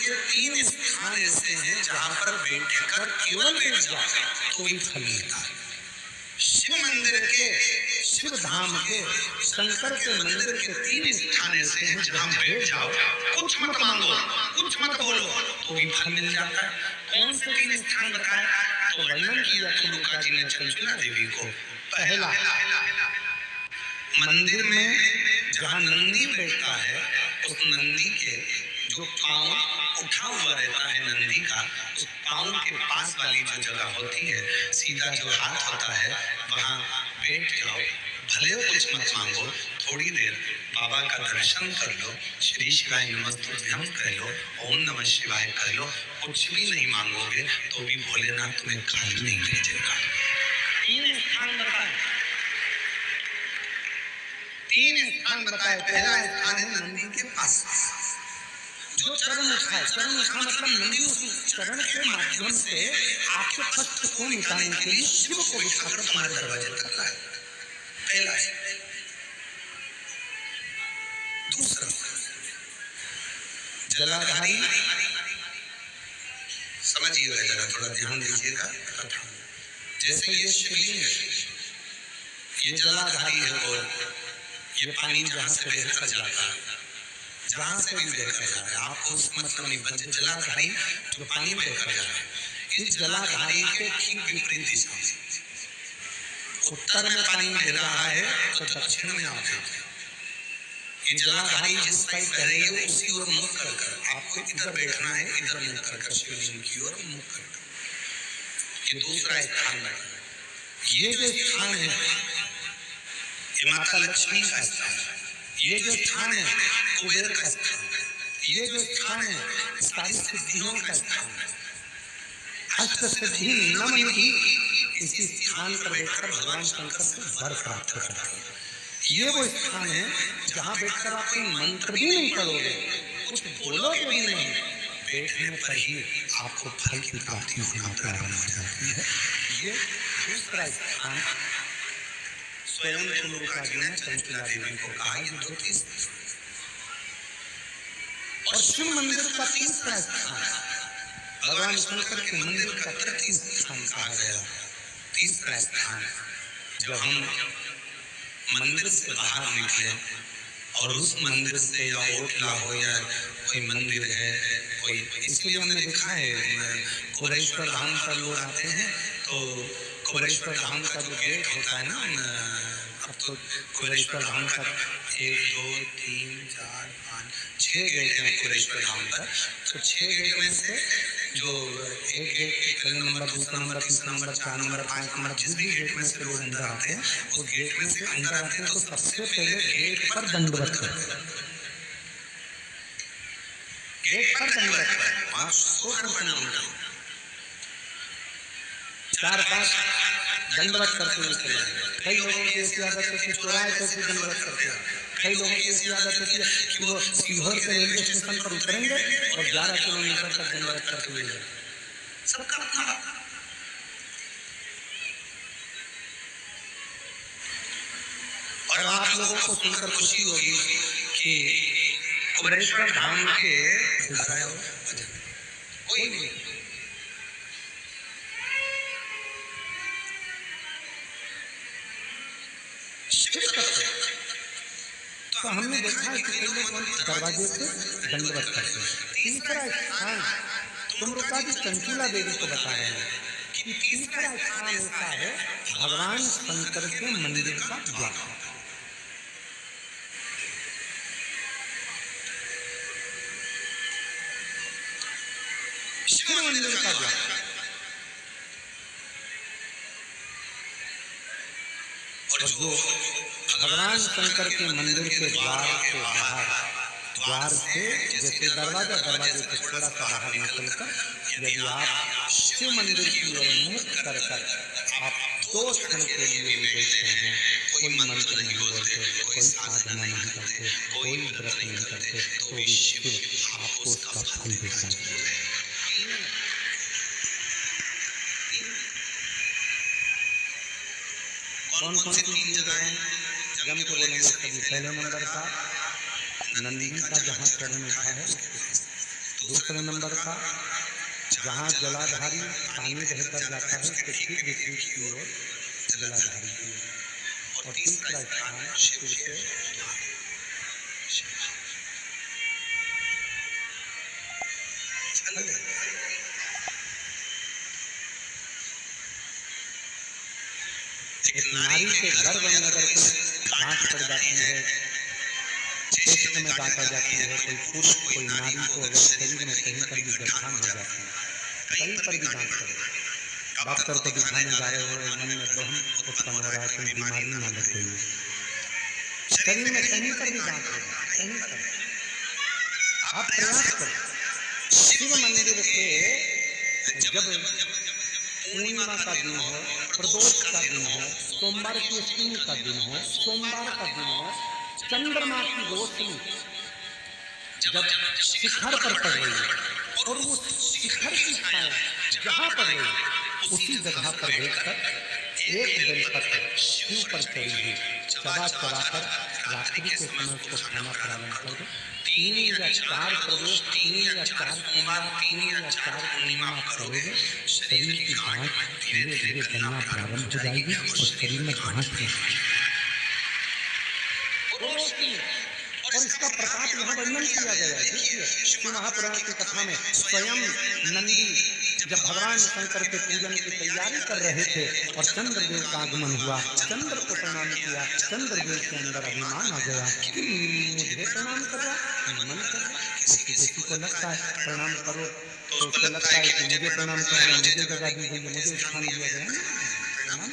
के 3 स्थान ऐसे हैं जहाँ पर बैठकर केवल बैठ जाओ तो भी फल मिलता है। शिव मंदिर के, शिव धाम के, शंकर के मंदिर के 3 स्थान ऐसे हैं जहाँ बैठ जाओ, कुछ मत मांगो, कुछ मत बोलो तो भी फल मिल जाता है। कौन से 3 स्थान बताए? तो वर्णन किया तुलुका जी ने चंचला देवी को। पहला, मंदिर में जहाँ नंदी बैठता है, उस नंदी के जो पाँव उठा हुआ रहता है नंदी का, उस पाँव के पास वाली जो जगह होती है, सीधा जो हाथ होता है, वहाँ बैठ जाओ। भले कुछ मत मांगो, थोड़ी देर बाबा का दर्शन कर लो, श्री शिवाय नमस्तुभ्यं कह लो, ओम नमः शिवाय कह लो। कुछ भी नहीं मांगोगे तो भी भोलेनाथ तुम्हें खाली नहीं भेजेगा। 3 स्थान बताए, 3 स्थान बताए। पहला स्थान है नंदी के पास, जो चरण उठाए, चरण उठा मतलब नंदी उस चरण के माध्यम से आपके कष्ट को मिटाने के लिए शिव को बिठाकर तुम्हारे दरवाजे तक लाए। पहला है। दूसरा, जलाधारी, समझिएगा जरा, थोड़ा ध्यान दीजिएगा। जैसे ये शिवलिंग है, ये जलाधारी है और ये पानी जहाँ से बहकर जाता है, जहाँ से भी बहकर जा रहा है, आपको उसका मतलब नहीं पता। जलाधारी जो पानी बहकर जा रहा है, इस जलाधारी के ठीक विपरीत दिशा में उत्तर में पानी बह रहा है तो दक्षिण में आप हैं। ये जलाधारी जिस साइड बह रही है उसी ओर मुख कर आपको इधर बैठना है, इधर मुख कर शिवलिंग की ओर मुख कर। ये दूसरा स्थान है। ये जो स्थान है ये माता लक्ष्मी का स्थान है। ये जो स्थान है कुबेर का स्थान है। ये जो स्थान है सारी सिद्धियों का स्थान है। अष्ट सिद्धि नव निधि इसी स्थान पर बैठकर भगवान शंकर से वर प्राप्त करते हैं। ये वो स्थान है जहाँ बैठकर आप कोई मंत्र भी नहीं पढ़ोगे, कुछ बोलोगे भी नहीं, बैठने पर ही आपको फल की प्राप्ति होना प्रारंभ हो जाती है। ये दूसरा स्थान स्वयं तुलुका जी ने चंचला देवी को कहा। ये 2 और शिव मंदिर का 3रा स्थान, भगवान शंकर के मंदिर का 3 स्थान कहा गया। 3रा स्थान, जब हम मंदिर से बाहर निकले और उस मंदिर से या ओटला हो या कोई मंदिर है कोई, इसलिए हमने देखा है कुबेरेश्वर धाम पर लोग आते हैं तो कुबेरेश्वर धाम का जो गेट होता है ना, अब तो कुबेरेश्वर धाम का 1 2 3 4 5 6 गेट हैं कुबेरेश्वर धाम पर। तो 6 गेट में से जो एक गेट, पहले नंबर, दूसरा नंबर, तीसरा नंबर, 4 नंबर, 5 नंबर, जिस भी गेट में से लोग अंदर आते हैं उस गेट में से अंदर आते हैं तो सबसे पहले गेट पर दंडवत करते हैं। गेट पर दंडवत करें, वहाँ स्तोत्र प्रणाम करें, 4-5 दंडवत करते हुए चले जाएंगे। कई लोगों की ऐसी आदत है कि चौराहे पर से दंडवत करते हैं। कई लोगों की ऐसी आदत है कि वो सीहोर से रेलवे स्टेशन पर उतरेंगे और 11 किलोमीटर तक दंडवत करते हुए जाएंगे। सबका अपना। और आप लोगों को सुनकर खुशी होगी कि कुबेरेश्वर धाम के कोई नहीं, तो हमने देखा है कि कई लोग दरवाजे से दंडवत करते हैं। 3रा स्थान तुलुका जी चंचला देवी को बताया है कि 3रा स्थान ऐसा है भगवान शंकर के मंदिर का द्वार। शिव मंदिर का द्वार। और जो भगवान शंकर के मंदिर के द्वार के बाहर, द्वार से जैसे दरवाजे से थोड़ा सा बाहर निकलकर यदि आप शिव मंदिर की ओर मुख कर आप 2 क्षण के लिए भी बैठते हैं, कोई मंत्र नहीं बोलते, कोई साधना नहीं करते, कोई व्रत नहीं करते, तो भी शिव आपको उसका फल देगा। कौन कौन सी 3 जगह हैं जम के बोलेंगे सभी। पहले नंबर का नंदी का जहाँ चरण उठा है, दूसरे नंबर का जहाँ जलाधारी पानी बहकर जाता है उसके ठीक विपरीत की ओर जलाधारी की ओर। और तीसरा स्थान शिव के द्वार। एक नारी के गर्भ में अगर कोई गांठ पड़ जाती है, पेट में गांठ आ जाती है, कोई पुरुष कोई नारी को अगर शरीर में कहीं पर भी गठान हो जाती है, कहीं पर भी गांठ पड़े, डॉक्टर को दिखाने जा रहे हो, मन में ब्रह्म उत्पन्न हो रहा है, कोई बीमारी ना लग गई है, शरीर में कहीं पर भी गांठ हो जाए, कहीं पर आप प्रयास करो। शिव मंदिर के जब पूर्णिमा का दिन हो, प्रदोष का दिन हो, सोमवार की अष्टमी का दिन हो, सोमवार का दिन हो, चंद्रमा की रोशनी जब शिखर पर पड़ रही है और वो शिखर की छाया जहाँ पड़ रही है उसी जगह पर बैठकर एक बेलपत्र शिव पर चढ़ी हुई चबा कर रात्रि के समय उसको खाना प्रारंभ कर दो। 3 या 4 प्रदोष, 3 या 4 सोमवार, 3 या 4 पूर्णिमा करोगे, शरीर की गांठ धीरे धीरे बनना प्रारंभ हो जाएगी और शरीर में गांठ नहीं। और इसका प्रताप यहाँ वर्णन किया गया है। देखिए शिव महापुराण की कथा में स्वयं नंदी जब भगवान शंकर के पूजन की तैयारी कर रहे थे और चंद्रदेव का आगमन हुआ, चंद्र को प्रणाम किया, चंद्रदेव के अंदर अभिमान आ गया कि मुझे प्रणाम कर रहा, मन कर रहा, किसी को लगता है प्रणाम करो तो उसको लगता है कि मुझे प्रणाम कर रहे हैं, मुझे जगह दी गई है, मुझे स्थान दिया गया है, प्रणाम